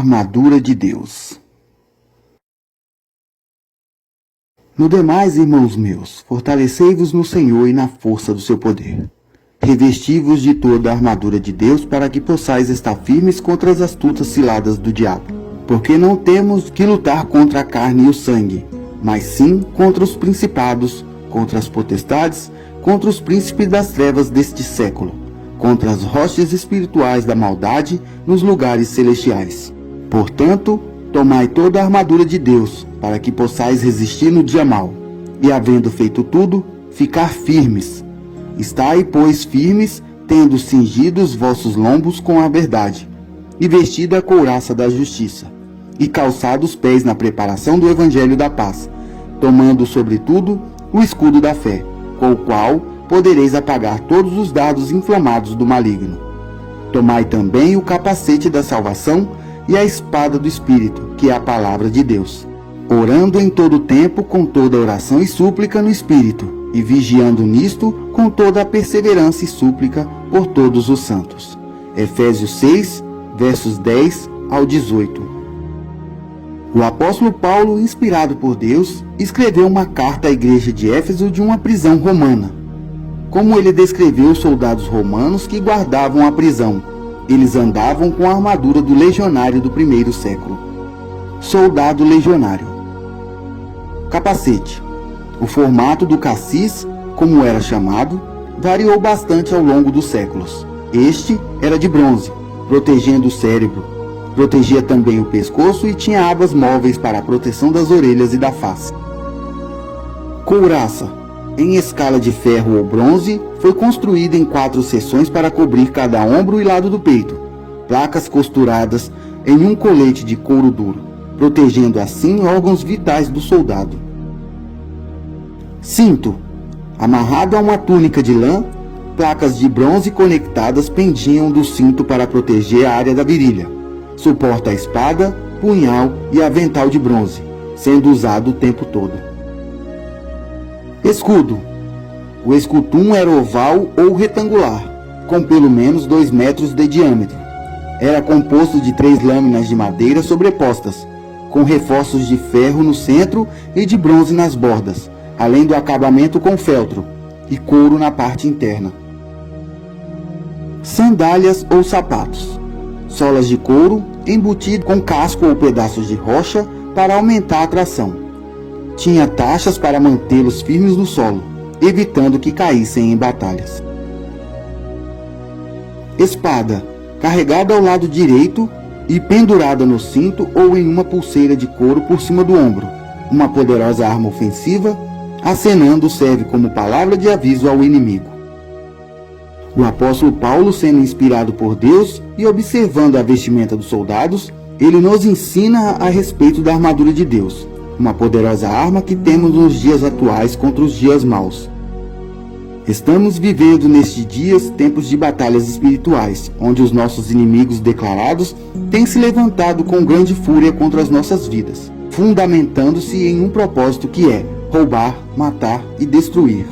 armadura de Deus. No demais, irmãos meus, fortalecei-vos no Senhor e na força do seu poder. Revesti-vos de toda a armadura de Deus para que possais estar firmes contra as astutas ciladas do diabo. Porque não temos que lutar contra a carne e o sangue, mas sim contra os principados, contra as potestades, contra os príncipes das trevas deste século, contra as hostes espirituais da maldade nos lugares celestiais. Portanto, tomai toda a armadura de Deus, para que possais resistir no dia mau, e havendo feito tudo, ficar firmes. Estai, pois, firmes, tendo cingido os vossos lombos com a verdade, e vestida a couraça da justiça, e calçado os pés na preparação do evangelho da paz, tomando, sobretudo, o escudo da fé, com o qual podereis apagar todos os dardos inflamados do maligno. Tomai também o capacete da salvação e a espada do Espírito, que é a palavra de Deus, orando em todo tempo com toda oração e súplica no Espírito, e vigiando nisto com toda a perseverança e súplica por todos os santos. Efésios 6, versos 10 ao 18. O apóstolo Paulo, inspirado por Deus, escreveu uma carta à igreja de Éfeso de uma prisão romana. Como ele descreveu os soldados romanos que guardavam a prisão, eles andavam com a armadura do legionário do primeiro século. Soldado legionário. Capacete. O formato do cassis, como era chamado, variou bastante ao longo dos séculos. Este era de bronze, protegendo o cérebro. Protegia também o pescoço e tinha abas móveis para a proteção das orelhas e da face. Couraça. Em escala de ferro ou bronze, foi construída em 4 seções para cobrir cada ombro e lado do peito. Placas costuradas em um colete de couro duro, protegendo assim órgãos vitais do soldado. Cinto. Amarrado a uma túnica de lã, placas de bronze conectadas pendiam do cinto para proteger a área da virilha. Suporta a espada, punhal e avental de bronze, sendo usado o tempo todo. Escudo. O escutum era oval ou retangular, com pelo menos 2 metros de diâmetro. Era composto de 3 lâminas de madeira sobrepostas, com reforços de ferro no centro e de bronze nas bordas, além do acabamento com feltro e couro na parte interna. Sandálias ou sapatos. Solas de couro embutido com casco ou pedaços de rocha para aumentar a tração. Tinha tachas para mantê-los firmes no solo, evitando que caíssem em batalhas. Espada, carregada ao lado direito e pendurada no cinto ou em uma pulseira de couro por cima do ombro. Uma poderosa arma ofensiva, acenando serve como palavra de aviso ao inimigo. O apóstolo Paulo, sendo inspirado por Deus e observando a vestimenta dos soldados, ele nos ensina a respeito da armadura de Deus, uma poderosa arma que temos nos dias atuais contra os dias maus. Estamos vivendo nestes dias tempos de batalhas espirituais, onde os nossos inimigos declarados têm se levantado com grande fúria contra as nossas vidas, fundamentando-se em um propósito que é roubar, matar e destruir.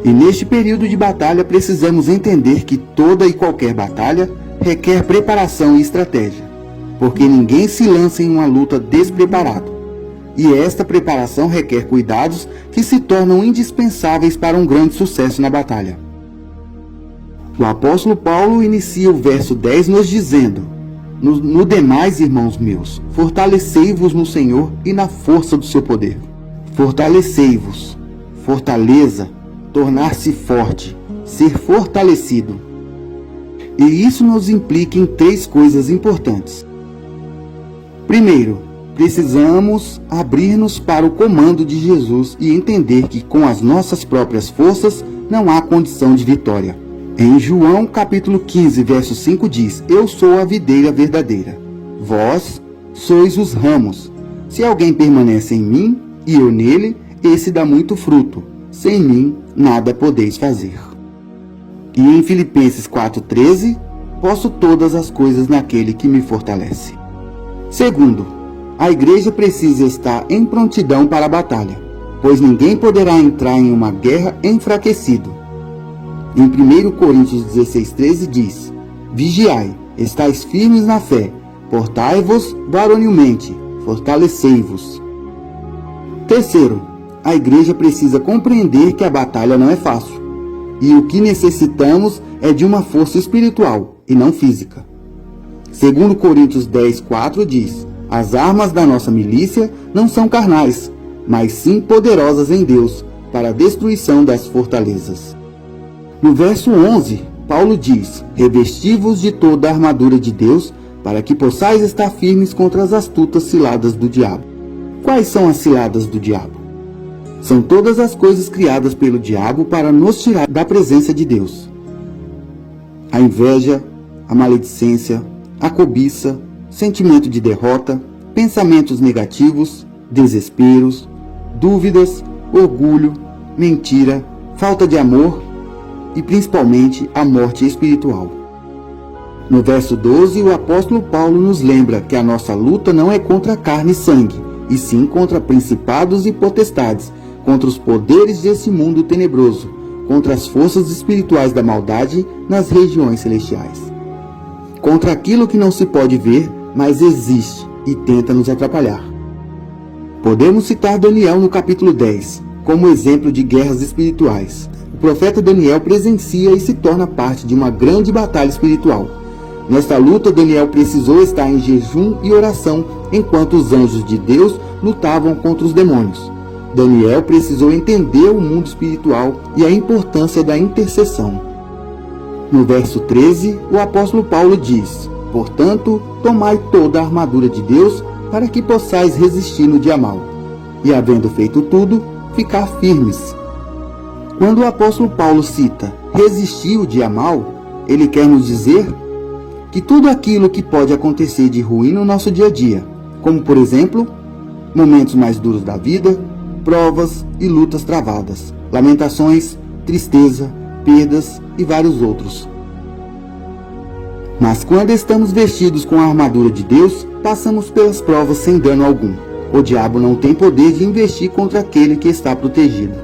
E neste período de batalha precisamos entender que toda e qualquer batalha requer preparação e estratégia, porque ninguém se lança em uma luta despreparado. E esta preparação requer cuidados que se tornam indispensáveis para um grande sucesso na batalha. O apóstolo Paulo inicia o verso 10 nos dizendo: No demais, irmãos meus, fortalecei-vos no Senhor e na força do seu poder. Fortalecei-vos, fortaleza, tornar-se forte, ser fortalecido. E isso nos implica em 3 coisas importantes. Primeiro, precisamos abrir-nos para o comando de Jesus e entender que com as nossas próprias forças não há condição de vitória. Em João capítulo 15, verso 5 diz: Eu sou a videira verdadeira, vós sois os ramos. Se alguém permanece em mim e eu nele, esse dá muito fruto. Sem mim, nada podeis fazer. E em Filipenses 4,13, posso todas as coisas naquele que me fortalece. Segundo, a igreja precisa estar em prontidão para a batalha, pois ninguém poderá entrar em uma guerra enfraquecido. Em 1 Coríntios 16,13 diz: Vigiai, estais firmes na fé, Portai-vos varonilmente, fortalecei-vos. Terceiro, a igreja precisa compreender que a batalha não é fácil, e o que necessitamos é de uma força espiritual e não física. Segundo Coríntios 10:4 diz: as armas da nossa milícia não são carnais, mas sim poderosas em Deus para a destruição das fortalezas. No verso 11, Paulo diz: revesti-vos de toda a armadura de Deus, para que possais estar firmes contra as astutas ciladas do diabo. Quais são as ciladas do diabo? São todas as coisas criadas pelo diabo para nos tirar da presença de Deus. A inveja, a maledicência, a cobiça, sentimento de derrota, pensamentos negativos, desesperos, dúvidas, orgulho, mentira, falta de amor e principalmente a morte espiritual. No verso 12, o apóstolo Paulo nos lembra que a nossa luta não é contra carne e sangue, e sim contra principados e potestades, contra os poderes desse mundo tenebroso, contra as forças espirituais da maldade nas regiões celestiais. Contra aquilo que não se pode ver, mas existe e tenta nos atrapalhar. Podemos citar Daniel no capítulo 10, como exemplo de guerras espirituais. O profeta Daniel presencia e se torna parte de uma grande batalha espiritual. Nesta luta, Daniel precisou estar em jejum e oração, enquanto os anjos de Deus lutavam contra os demônios. Daniel precisou entender o mundo espiritual e a importância da intercessão. No verso 13, o apóstolo Paulo diz: portanto, tomai toda a armadura de Deus, para que possais resistir no dia mau, e havendo feito tudo, ficar firmes. Quando o apóstolo Paulo cita resistir o dia mau, ele quer nos dizer que tudo aquilo que pode acontecer de ruim no nosso dia a dia, como por exemplo, momentos mais duros da vida, provas e lutas travadas, lamentações, tristeza, perdas e vários outros. Mas quando estamos vestidos com a armadura de Deus, passamos pelas provas sem dano algum. O diabo não tem poder de investir contra aquele que está protegido.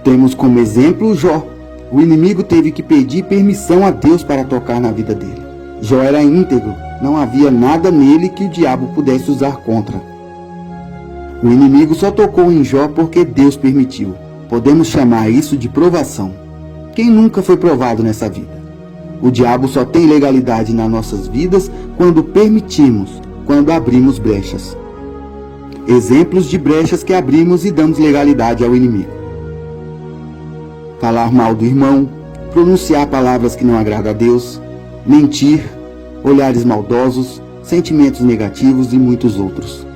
Temos como exemplo Jó. O inimigo teve que pedir permissão a Deus para tocar na vida dele. Jó era íntegro, não havia nada nele que o diabo pudesse usar contra. O inimigo só tocou em Jó porque Deus permitiu. Podemos chamar isso de provação. Quem nunca foi provado nessa vida? O diabo só tem legalidade nas nossas vidas quando permitimos, quando abrimos brechas. Exemplos de brechas que abrimos e damos legalidade ao inimigo: falar mal do irmão, pronunciar palavras que não agradam a Deus, mentir, olhares maldosos, sentimentos negativos e muitos outros.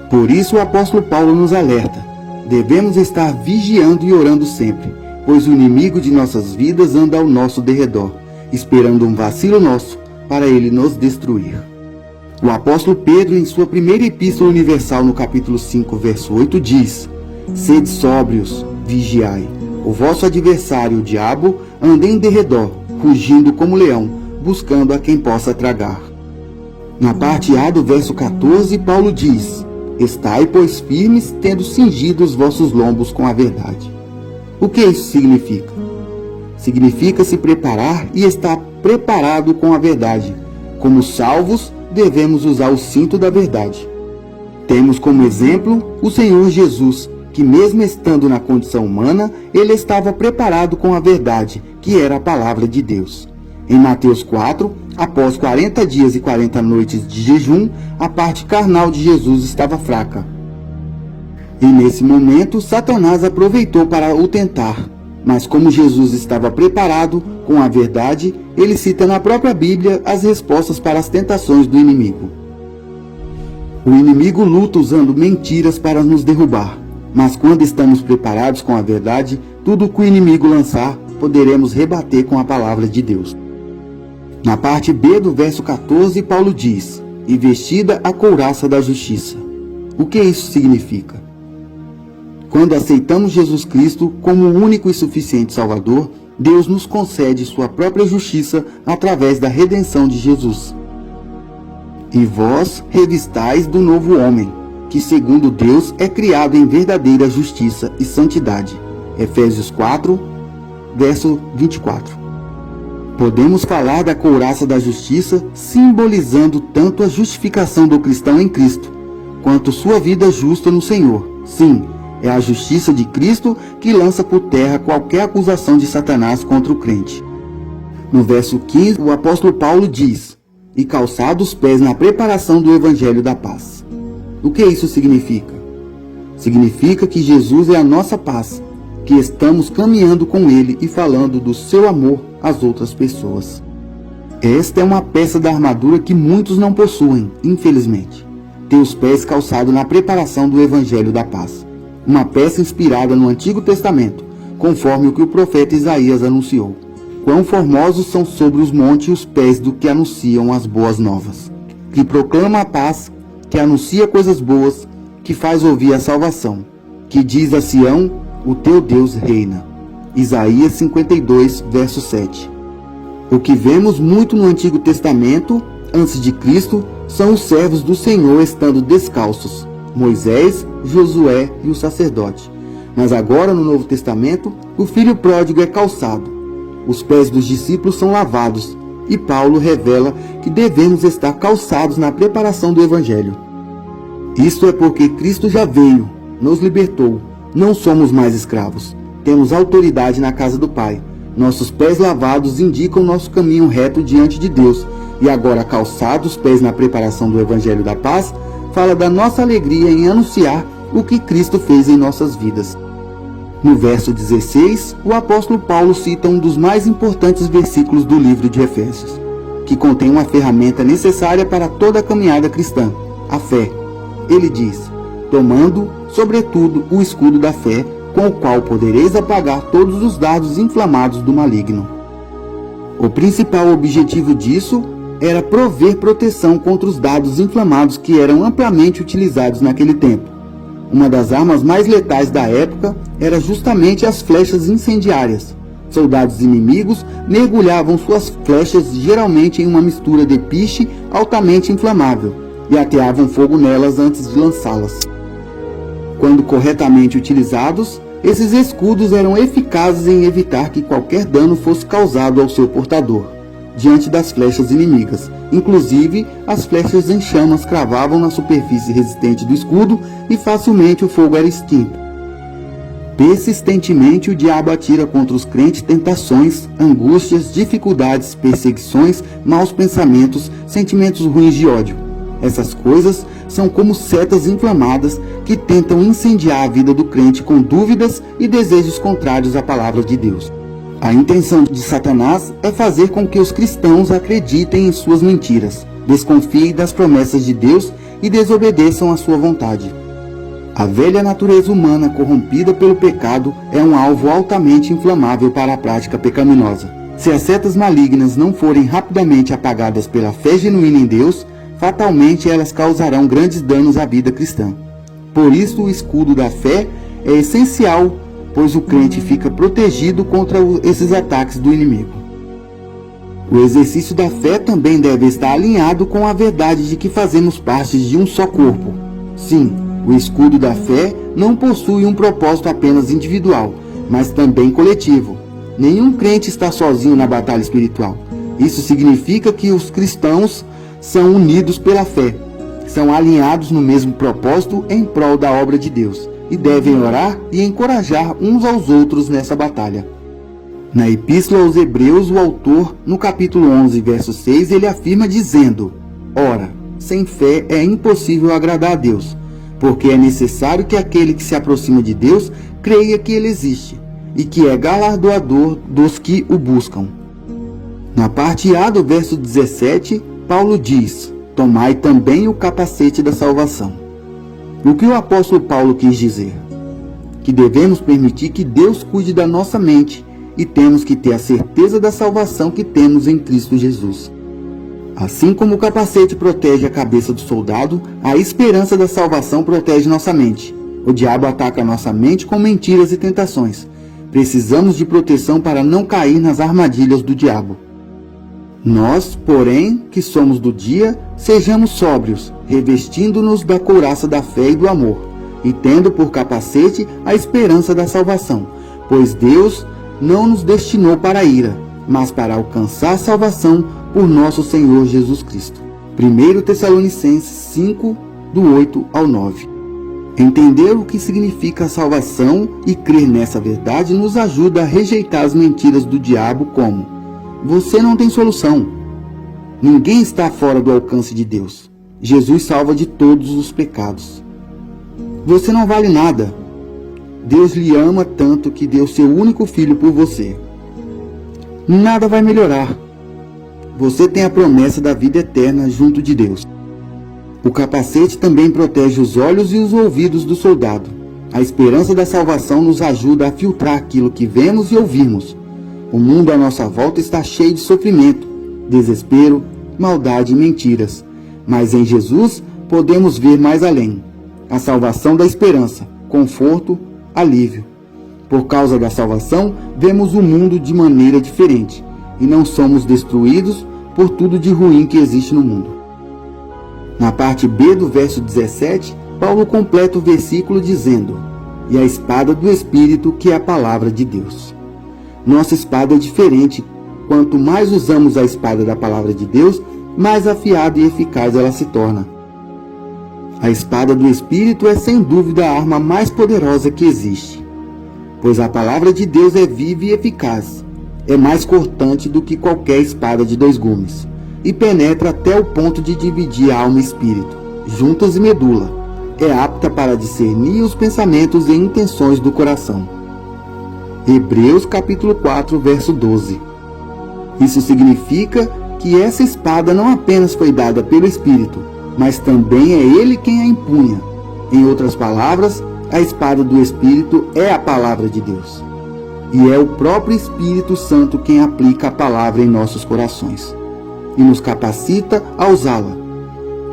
Por isso o apóstolo Paulo nos alerta: devemos estar vigiando e orando sempre, pois o inimigo de nossas vidas anda ao nosso derredor, esperando um vacilo nosso para ele nos destruir. O apóstolo Pedro, em sua primeira epístola universal, no capítulo 5, verso 8, diz: sede sóbrios, vigiai. O vosso adversário, o diabo, anda em derredor, rugindo como leão, buscando a quem possa tragar. Na parte A do verso 14, Paulo diz: estai, pois, firmes, tendo cingido os vossos lombos com a verdade. O que isso significa? Significa se preparar e estar preparado com a verdade. Como salvos, devemos usar o cinto da verdade. Temos como exemplo o Senhor Jesus, que mesmo estando na condição humana, ele estava preparado com a verdade, que era a palavra de Deus. Em Mateus 4, após 40 dias e 40 noites de jejum, a parte carnal de Jesus estava fraca. E nesse momento, Satanás aproveitou para o tentar. Mas como Jesus estava preparado com a verdade, ele cita na própria Bíblia as respostas para as tentações do inimigo. O inimigo luta usando mentiras para nos derrubar. Mas quando estamos preparados com a verdade, tudo o que o inimigo lançar, poderemos rebater com a palavra de Deus. Na parte B do verso 14, Paulo diz: e vestida a couraça da justiça. O que isso significa? Quando aceitamos Jesus Cristo como o único e suficiente Salvador, Deus nos concede sua própria justiça através da redenção de Jesus. E vós revistais do novo homem, que segundo Deus é criado em verdadeira justiça e santidade. Efésios 4, verso 24. Podemos falar da couraça da justiça, simbolizando tanto a justificação do cristão em Cristo, quanto sua vida justa no Senhor. Sim, é a justiça de Cristo que lança por terra qualquer acusação de Satanás contra o crente. No verso 15, o apóstolo Paulo diz: "E calçados os pés na preparação do Evangelho da paz." O que isso significa? Significa que Jesus é a nossa paz, que estamos caminhando com Ele e falando do seu amor às outras pessoas. Esta é uma peça da armadura que muitos não possuem, infelizmente. Ter os pés calçados na preparação do Evangelho da paz. Uma peça inspirada no Antigo Testamento, conforme o que o profeta Isaías anunciou. Quão formosos são sobre os montes os pés do que anunciam as boas novas, que proclama a paz, que anuncia coisas boas, que faz ouvir a salvação, que diz a Sião: o teu Deus reina. Isaías 52, verso 7. O que vemos muito no Antigo Testamento, antes de Cristo, são os servos do Senhor estando descalços, Moisés, Josué e o sacerdote. Mas agora no Novo Testamento, o filho pródigo é calçado. Os pés dos discípulos são lavados, e Paulo revela que devemos estar calçados na preparação do Evangelho. Isto é porque Cristo já veio, nos libertou. Não somos mais escravos. Temos autoridade na casa do Pai. Nossos pés lavados indicam nosso caminho reto diante de Deus. E agora, calçados os pés na preparação do Evangelho da Paz, fala da nossa alegria em anunciar o que Cristo fez em nossas vidas. No verso 16, o apóstolo Paulo cita um dos mais importantes versículos do livro de Efésios, que contém uma ferramenta necessária para toda a caminhada cristã, a fé. Ele diz: "Tomando, sobretudo, o escudo da fé, com o qual podereis apagar todos os dardos inflamados do maligno." O principal objetivo disso era prover proteção contra os dardos inflamados que eram amplamente utilizados naquele tempo. Uma das armas mais letais da época era justamente as flechas incendiárias. Soldados inimigos mergulhavam suas flechas geralmente em uma mistura de piche altamente inflamável e ateavam fogo nelas antes de lançá-las. Quando corretamente utilizados, esses escudos eram eficazes em evitar que qualquer dano fosse causado ao seu portador, diante das flechas inimigas. Inclusive, as flechas em chamas cravavam na superfície resistente do escudo e facilmente o fogo era extinto. Persistentemente, o diabo atira contra os crentes tentações, angústias, dificuldades, perseguições, maus pensamentos, sentimentos ruins de ódio. Essas coisas são como setas inflamadas que tentam incendiar a vida do crente com dúvidas e desejos contrários à palavra de Deus. A intenção de Satanás é fazer com que os cristãos acreditem em suas mentiras, desconfiem das promessas de Deus e desobedeçam à sua vontade. A velha natureza humana corrompida pelo pecado é um alvo altamente inflamável para a prática pecaminosa. Se as setas malignas não forem rapidamente apagadas pela fé genuína em Deus, fatalmente elas causarão grandes danos à vida cristã. Por isso, o escudo da fé é essencial, pois o crente fica protegido contra esses ataques do inimigo. O exercício da fé também deve estar alinhado com a verdade de que fazemos parte de um só corpo. Sim, o escudo da fé não possui um propósito apenas individual, mas também coletivo. Nenhum crente está sozinho na batalha espiritual. Isso significa que os cristãos são unidos pela fé, são alinhados no mesmo propósito em prol da obra de Deus, e devem orar e encorajar uns aos outros nessa batalha. Na Epístola aos Hebreus, o autor, no capítulo 11, verso 6, ele afirma dizendo: "Ora, sem fé é impossível agradar a Deus, porque é necessário que aquele que se aproxima de Deus creia que Ele existe, e que é galardoador dos que o buscam." Na parte A do verso 17, Paulo diz: "Tomai também o capacete da salvação." O que o apóstolo Paulo quis dizer? Que devemos permitir que Deus cuide da nossa mente e temos que ter a certeza da salvação que temos em Cristo Jesus. Assim como o capacete protege a cabeça do soldado, a esperança da salvação protege nossa mente. O diabo ataca a nossa mente com mentiras e tentações. Precisamos de proteção para não cair nas armadilhas do diabo. Nós, porém, que somos do dia, sejamos sóbrios, revestindo-nos da couraça da fé e do amor, e tendo por capacete a esperança da salvação, pois Deus não nos destinou para a ira, mas para alcançar salvação por nosso Senhor Jesus Cristo. 1 Tessalonicenses 5, do 8 ao 9. Entender o que significa a salvação e crer nessa verdade nos ajuda a rejeitar as mentiras do diabo como: você não tem solução. Ninguém está fora do alcance de Deus. Jesus salva de todos os pecados. Você não vale nada. Deus lhe ama tanto que deu seu único filho por você. Nada vai melhorar. Você tem a promessa da vida eterna junto de Deus. O capacete também protege os olhos e os ouvidos do soldado. A esperança da salvação nos ajuda a filtrar aquilo que vemos e ouvimos. O mundo à nossa volta está cheio de sofrimento, desespero, maldade e mentiras. Mas em Jesus podemos ver mais além. A salvação da esperança, conforto, alívio. Por causa da salvação, vemos o mundo de maneira diferente e não somos destruídos por tudo de ruim que existe no mundo. Na parte B do verso 17, Paulo completa o versículo dizendo: e a espada do Espírito, que é a palavra de Deus. Nossa espada é diferente. Quanto mais usamos a espada da palavra de Deus, mais afiada e eficaz ela se torna. A espada do Espírito é sem dúvida a arma mais poderosa que existe, pois a palavra de Deus é viva e eficaz. É mais cortante do que qualquer espada de 2 gumes. E penetra até o ponto de dividir alma e espírito, juntas e medula. É apta para discernir os pensamentos e intenções do coração. Hebreus capítulo 4, verso 12. Isso significa que essa espada não apenas foi dada pelo Espírito, mas também é Ele quem a empunha. Em outras palavras, a espada do Espírito é a palavra de Deus. E é o próprio Espírito Santo quem aplica a palavra em nossos corações e nos capacita a usá-la.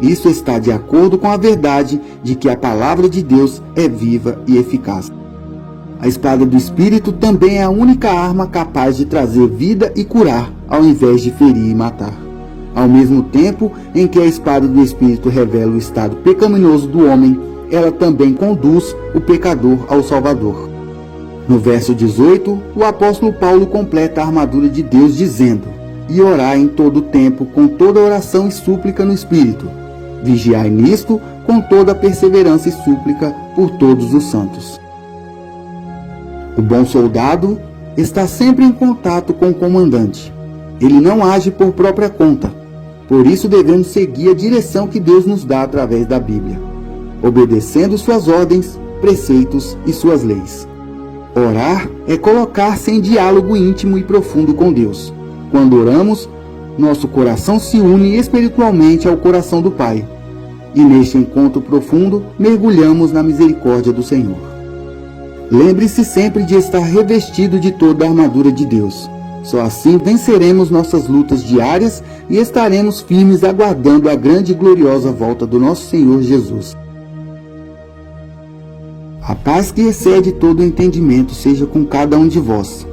Isso está de acordo com a verdade de que a palavra de Deus é viva e eficaz. A espada do Espírito também é a única arma capaz de trazer vida e curar, ao invés de ferir e matar. Ao mesmo tempo em que a espada do Espírito revela o estado pecaminoso do homem, ela também conduz o pecador ao Salvador. No verso 18, o apóstolo Paulo completa a armadura de Deus dizendo: e orai em todo o tempo com toda oração e súplica no Espírito. Vigiai nisto com toda perseverança e súplica por todos os santos. O bom soldado está sempre em contato com o comandante. Ele não age por própria conta. Por isso devemos seguir a direção que Deus nos dá através da Bíblia, obedecendo suas ordens, preceitos e suas leis. Orar é colocar-se em diálogo íntimo e profundo com Deus. Quando oramos, nosso coração se une espiritualmente ao coração do Pai. E neste encontro profundo, mergulhamos na misericórdia do Senhor. Lembre-se sempre de estar revestido de toda a armadura de Deus. Só assim venceremos nossas lutas diárias e estaremos firmes aguardando a grande e gloriosa volta do nosso Senhor Jesus. A paz que excede todo o entendimento seja com cada um de vós.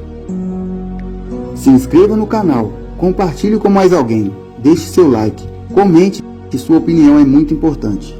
Se inscreva no canal, compartilhe com mais alguém, deixe seu like, comente, que sua opinião é muito importante.